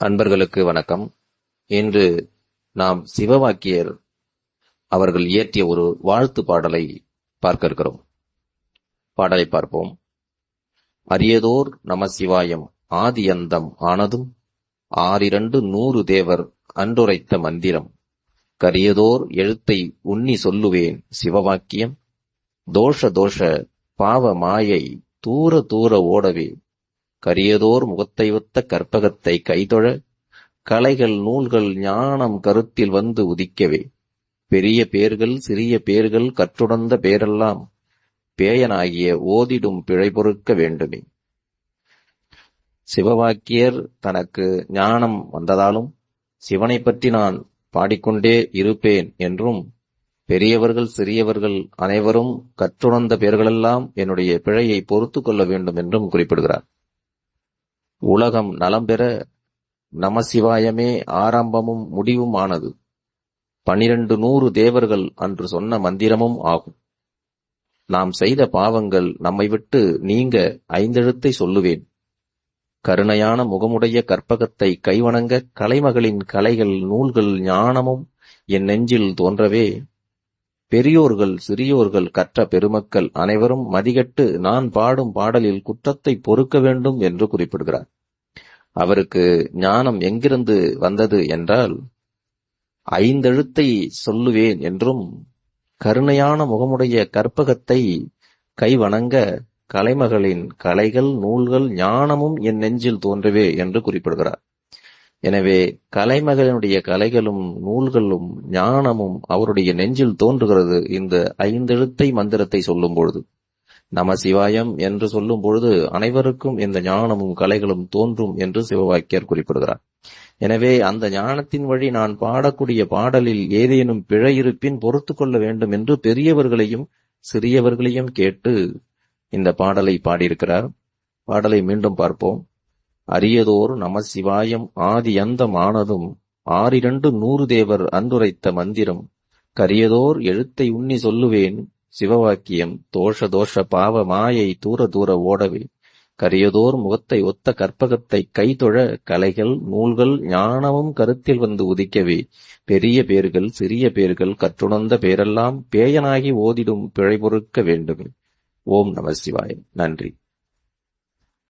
அன்பர்களுக்கு வணக்கம். இன்று நாம் சிவவாக்கியர் அவர்கள் இயற்றிய ஒரு வாழ்த்து பாடலை பார்க்க இருக்கிறோம். பாடலை பார்ப்போம். அரியதோர் நமசிவாயம் ஆதியந்தம் ஆனதும் 600 தேவர் அன்றுரைத்த மந்திரம் கரியதோர் எழுத்தை உன்னி சொல்லுவேன் சிவவாக்கியம் தோஷ தோஷ பாவ மாயை தூர தூர ஓடவே கரியதோர் முகத்தை ஒத்த கற்பகத்தை கைதொழ கலைகள் நூல்கள் ஞானம் கருத்தில் வந்து உதிக்கவே பெரிய பேர்கள் சிறிய பேர்கள் கற்றுணர்ந்த பேரெல்லாம் பேயனாகிய ஓதிடும் பிழை பொறுக்க வேண்டுமே. சிவவாக்கியர் தனக்கு ஞானம் வந்ததாலும் சிவனை பற்றி நான் பாடிக்கொண்டே இருப்பேன் என்றும் பெரியவர்கள் சிறியவர்கள் அனைவரும் கற்றுணர்ந்த பேர்களெல்லாம் என்னுடைய பிழையை பொறுத்து கொள்ள வேண்டும் என்றும் குறிப்பிடுகிறார். உலகம் நலம் பெற நமசிவாயமே ஆரம்பமும் முடிவும் ஆனது. 1200 தேவர்கள் அன்று சொன்ன மந்திரமும் ஆகும். நாம் செய்த பாவங்கள் நம்மை விட்டு நீங்க 5 எழுத்தை சொல்லுவேன். கருணையான முகமுடைய கற்பகத்தை கைவணங்க கலைமகளின் கலைகள் நூல்கள் ஞானமும் என் நெஞ்சில் தோன்றவே பெரியோர்கள் சிறியோர்கள் கற்ற பெருமக்கள் அனைவரும் மதிகட்டு நான் பாடும் பாடலில் குற்றத்தை பொறுக்க வேண்டும் என்று குறிப்பிடுகிறார். அவருக்கு ஞானம் எங்கிருந்து வந்தது என்றால் 5 எழுத்தை சொல்லுவேன் என்றும் கருணையான முகமுடைய கற்பகத்தை கைவணங்க கலைமகளின் கலைகள் நூல்கள் ஞானமும் என் நெஞ்சில் தோன்றவே என்று குறிப்பிடுகிறார். எனவே கலைமகளினுடைய கலைகளும் நூல்களும் ஞானமும் அவருடைய நெஞ்சில் தோன்றுகிறது இந்த 5 எழுத்தை மந்திரத்தை சொல்லும் பொழுது. நமசிவாயம் என்று சொல்லும் பொழுது அனைவருக்கும் இந்த ஞானமும் கலைகளும் தோன்றும் என்று சிவவாக்கியர் குறிப்பிடுகிறார். எனவே அந்த ஞானத்தின் வழி நான் பாடக்கூடிய பாடலில் ஏதேனும் பிழை இருப்பின் பொறுத்து கொள்ள வேண்டும் என்று பெரியவர்களையும் சிறியவர்களையும் கேட்டு இந்த பாடலை பாடியிருக்கிறார். பாடலை மீண்டும் பார்ப்போம். அரியதோர் நமசிவாயம் ஆதியந்தம் ஆனதும் 600 தேவர் அன்றுரைத்த மந்திரம் கரியதோர் எழுத்தை உன்னி சொல்லுவேன் சிவவாக்கியம் தோஷ தோஷ பாவ மாயை தூர தூர ஓடவே கரியதோர் முகத்தை ஒத்த கற்பகத்தை கைதொழ கலைகள் நூல்கள் ஞானமும் கருத்தில் வந்து உதிக்கவே பெரிய பேர்கள் சிறிய பேர்கள் கற்றுணர்ந்த பேரெல்லாம் பேயனாகி ஓதிடும் பிழை பொறுக்க வேண்டுமே. ஓம் நம சிவாய. நன்றி.